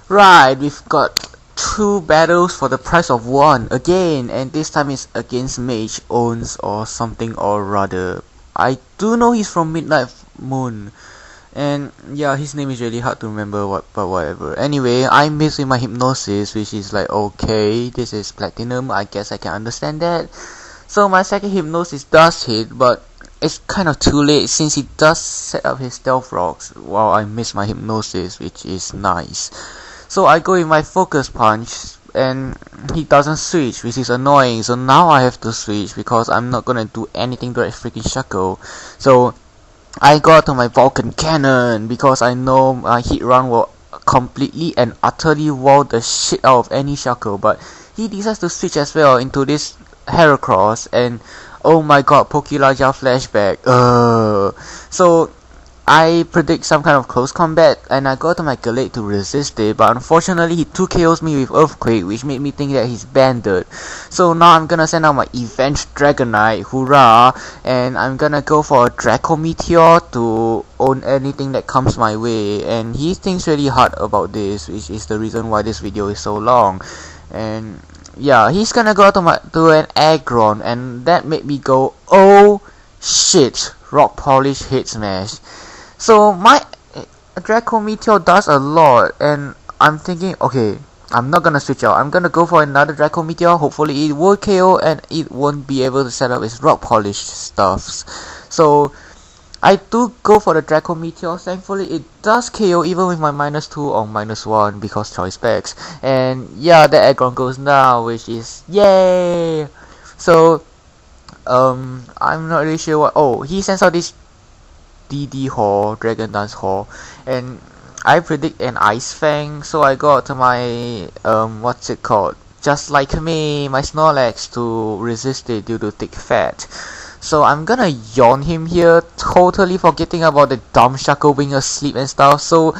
Right, we've got 2 battles for the price of 1 again, and this time it's against Mage Owns or something or rather. I do know he's from Midnight Moon, and yeah, his name is really hard to remember, but whatever. Anyway, I miss with my hypnosis, which is like, okay, this is platinum, I guess I can understand that. So my second hypnosis does hit, but it's kind of too late since he does set up his stealth rocks while I miss my hypnosis, which is nice. So I go with my focus punch and he doesn't switch, which is annoying. So now I have to switch because I'm not gonna do anything to that freaking Shaco. So I go to my Vulcan cannon because I know my hit run will completely and utterly wall the shit out of any Shaco. But he decides to switch as well into this Heracross, and oh my god, Pokeraja flashback. So I predict some kind of close combat, and I go to my Galate to resist it, but unfortunately he 2KOs me with Earthquake, which made me think that he's banded. So now I'm gonna send out my Avenged Dragonite, hoorah, and I'm gonna go for a Draco Meteor to own anything that comes my way, and he thinks really hard about this, which is the reason why this video is so long. And yeah, he's gonna go to an Aggron, and that made me go, oh shit, Rock Polish hit smash. So my Draco Meteor does a lot, and I'm thinking, okay, I'm not gonna switch out. I'm gonna go for another Draco Meteor. Hopefully it will KO and it won't be able to set up its Rock Polish stuffs. So I do go for the Draco Meteor. Thankfully it does KO even with my -2 or -1 because choice specs. And yeah, the Aggron goes now, which is yay. So I'm not really sure what. Oh, he sends out this DD Hall, Dragon Dance Hall, and I predict an Ice Fang, so I go out to my what's it called? Just like me, my Snorlax to resist it due to thick fat. So I'm gonna yawn him here, totally forgetting about the dumb Shaco being asleep and stuff. So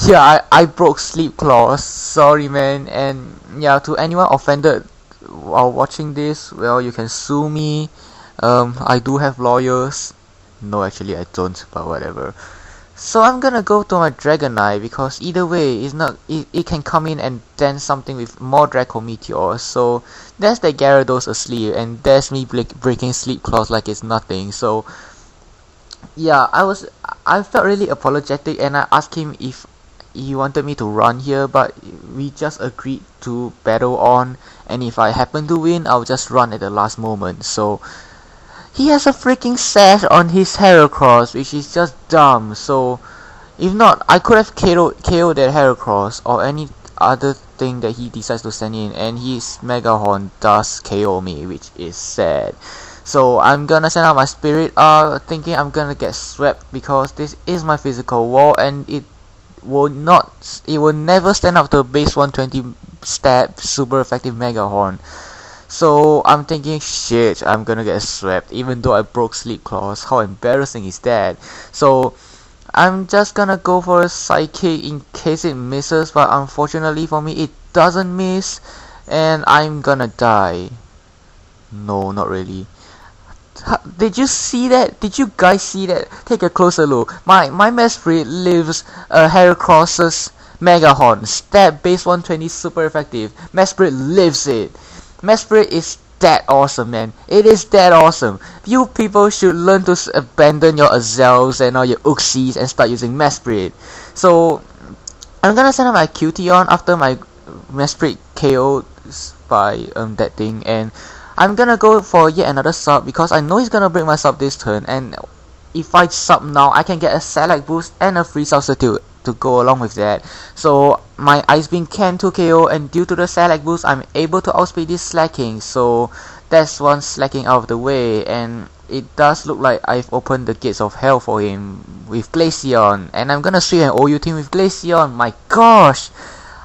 yeah, I broke Sleep Claws, sorry man. And yeah, to anyone offended while watching this, well, you can sue me. I do have lawyers. No, actually I don't, but whatever. So I'm gonna go to my Dragonite because either way, it can come in and dance something with more Draco Meteors. So there's the Gyarados asleep, and there's me breaking Sleep Claws like it's nothing. So yeah, I felt really apologetic, and I asked him if he wanted me to run here, but we just agreed to battle on, and if I happen to win, I'll just run at the last moment. So he has a freaking sash on his Heracross, which is just dumb. So if not, I could have KO'd that Heracross or any other thing that he decides to send in, and his Mega Horn does KO me, which is sad. So I'm gonna send out my Spirit thinking I'm gonna get swept because this is my physical wall, and it will never stand up to a base 120 stat super effective Mega Horn. So I'm thinking, shit, I'm gonna get swept even though I broke Sleep Claws. How embarrassing is that? So I'm just gonna go for a Psychic in case it misses, but unfortunately for me it doesn't miss, and I'm gonna die. No, not really. Did you see that? Did you guys see that? Take a closer look. My Mesprit lives Heracross's Mega Horn. Stab base 120 super effective. Mesprit lives it. Mesprit is that awesome, man. It is that awesome. You people should learn to abandon your Azels and all your Uxies and start using Mesprit. So I'm gonna send out my Cution after my Mesprit KO by that thing, and I'm gonna go for yet another sub because I know he's gonna break my sub this turn, and if I sub now, I can get a Select boost and a free substitute to go along with that. So my Ice Beam can 2KO, and due to the Select boost, I'm able to outspeed this Slacking. So that's one Slacking out of the way, and it does look like I've opened the gates of hell for him with Glaceon, and I'm gonna sweep an OU team with Glaceon. My gosh,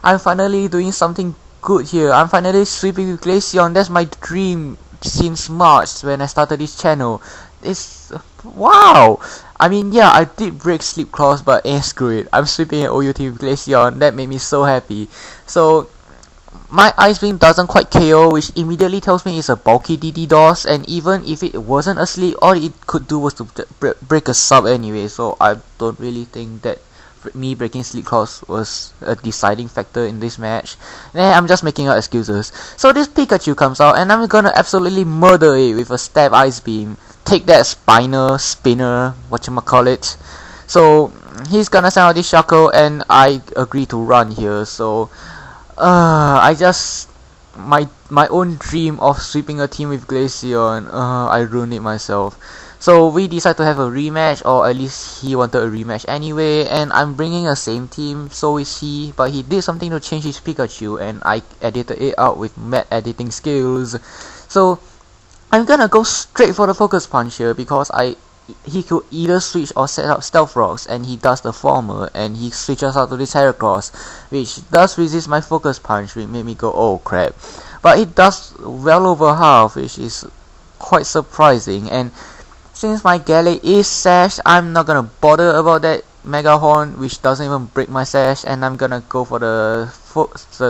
I'm finally doing something good here. I'm finally sweeping with Glaceon. That's my dream since March when I started this channel. It's wow. I mean, yeah, I did break Sleep Claws, but screw it. I'm sweeping an OU team with Glaceon. That made me so happy. So my Ice Beam doesn't quite KO, which immediately tells me it's a bulky DD DOS, and even if it wasn't asleep, all it could do was to break a sub anyway, so I don't really think that me breaking sleep clause was a deciding factor in this match. I'm just making up excuses. So this Pikachu comes out, and I'm gonna absolutely murder it with a stab ice beam. Take that, spinner, whatchamacallit. So he's gonna send out this Shaco, and I agree to run here. So I just my own dream of sweeping a team with Glaceon, I ruined it myself. So we decide to have a rematch, or at least he wanted a rematch anyway, and I'm bringing a same team, so is he, but he did something to change his Pikachu, and I edited it out with mad editing skills. So I'm gonna go straight for the Focus Punch here, because he could either switch or set up Stealth Rocks, and he does the former, and he switches out to this Heracross, which does resist my Focus Punch, which made me go, oh crap. But it does well over half, which is quite surprising, and since my Galley is sashed, I'm not gonna bother about that Mega Horn, which doesn't even break my sash, and I'm gonna go for the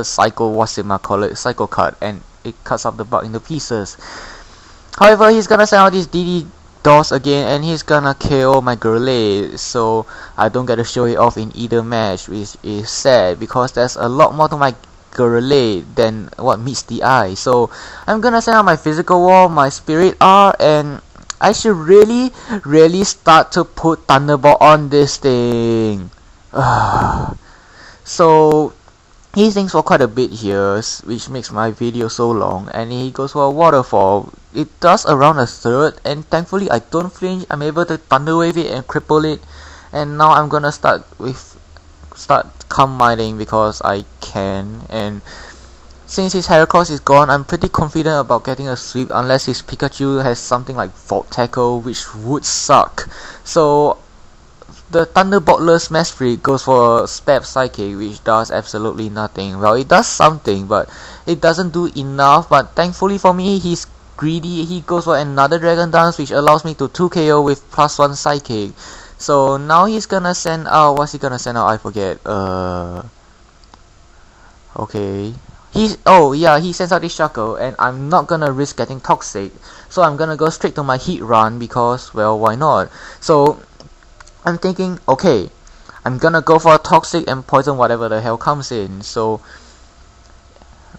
Psycho Cut, and it cuts up the bug into pieces. However, he's gonna send out this DD DOS again, and he's gonna KO my Gurley, so I don't get to show it off in either match, which is sad, because there's a lot more to my Gurley than what meets the eye. So I'm gonna send out my Physical Wall, my Spirit R, and I should really start to put Thunderbolt on this thing. So he thinks for quite a bit here, which makes my video so long, and he goes for a Waterfall. It does around a third, and thankfully I don't flinch. I'm able to Thunder Wave it and cripple it, and now I'm gonna start Calm Minding because I can. And since his Heracross is gone, I'm pretty confident about getting a sweep, unless his Pikachu has something like Volt Tackle, which would suck. So the Thunderboltless Mesprit goes for Spab Psychic, which does absolutely nothing. Well, it does something, but it doesn't do enough. But thankfully for me, he's greedy. He goes for another Dragon Dance, which allows me to 2 KO with +1 Psychic. So now he's gonna send out, what's he gonna send out? I forget. Okay. He sends out this Shaco, and I'm not gonna risk getting Toxic, so I'm gonna go straight to my Heat Run, because, well, why not? So I'm thinking, okay, I'm gonna go for a Toxic and poison whatever the hell comes in. So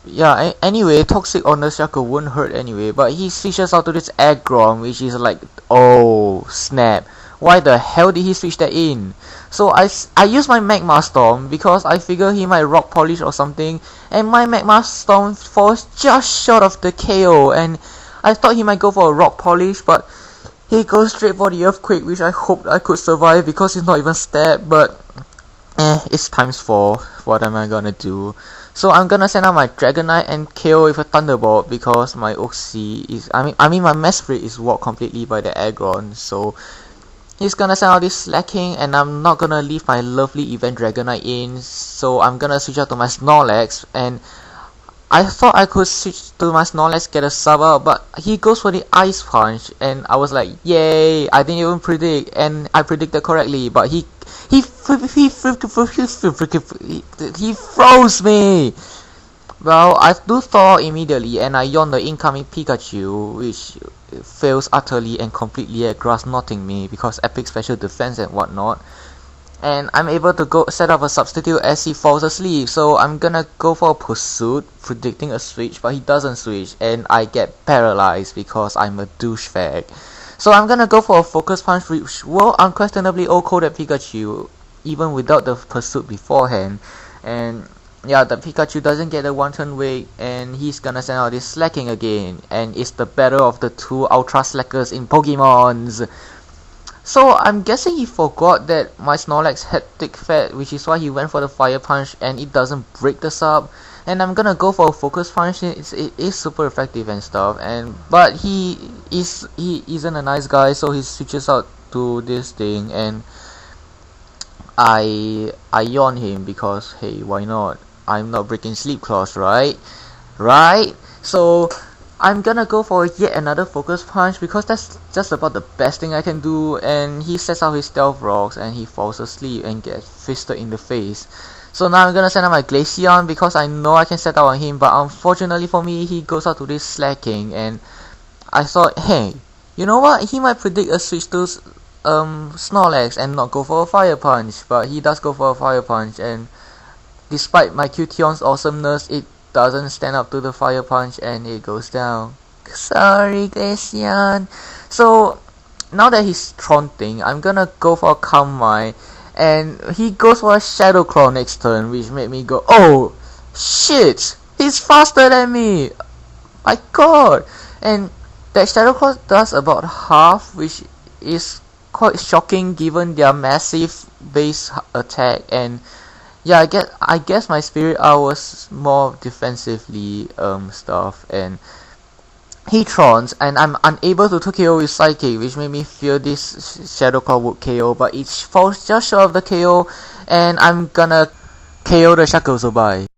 yeah, anyway, Toxic on the Shaco won't hurt anyway, but he switches out to this Aggron, which is like, oh snap, why the hell did he switch that in? So I use my Magma Storm, because I figure he might Rock Polish or something, and my Magma Storm falls just short of the KO, and I thought he might go for a Rock Polish, but he goes straight for the Earthquake, which I hoped I could survive because it's not even stab, but it's ×4. What am I gonna do? So I'm gonna send out my Dragonite and KO with a Thunderbolt, because my Oxy is, my Mesprit is walked completely by the Aggron, so he's gonna send out this Slacking, and I'm not gonna leave my lovely Event Dragonite in, so I'm gonna switch out to my Snorlax, and I thought I could switch to my Snorlax, get a sub out, but he goes for the Ice Punch, and I was like, yay, I didn't even predict, and I predicted correctly, but he froze me! Well, I do thaw immediately, and I yawn the incoming Pikachu, which fails utterly and completely at grass knotting me because epic special defense and whatnot. And I'm able to go set up a substitute as he falls asleep, so I'm gonna go for a Pursuit, predicting a switch, but he doesn't switch, and I get paralyzed because I'm a douchebag. So I'm gonna go for a Focus Punch, which will unquestionably O-code at Pikachu, even without the Pursuit beforehand. And yeah, the Pikachu doesn't get a 1-turn wait, and he's gonna send out this Slacking again, and it's the better of the two Ultra Slackers in Pokemons. So I'm guessing he forgot that my Snorlax had thick fat, which is why he went for the Fire Punch, and it doesn't break the sub. And I'm gonna go for a Focus Punch. It is super effective and stuff, but he isn't a nice guy, so he switches out to this thing, and I yawn him because, hey, why not? I'm not breaking Sleep Clause, right? So I'm gonna go for yet another Focus Punch, because that's just about the best thing I can do, and he sets out his Stealth Rocks, and he falls asleep and gets fisted in the face. So now I'm gonna send out my Glaceon, because I know I can set out on him, but unfortunately for me, he goes out to this Slacking, and I thought, hey, you know what, he might predict a switch to Snorlax and not go for a Fire Punch, but he does go for a Fire Punch, and despite my Cution's awesomeness, it doesn't stand up to the Fire Punch and it goes down. Sorry, Glaceon. So now that he's taunting, I'm gonna go for a Calm Mind, and he goes for a Shadow Claw next turn, which made me go, oh shit, he's faster than me, my god. And that Shadow Claw does about half, which is quite shocking given their massive base attack. And yeah, I guess my Spirit Art was more defensively stuff, and he trons, and I'm unable to 2KO with Psychic, which made me feel this Shadow Claw would KO, but it falls just short of the KO, and I'm gonna KO the Shackle's Bye.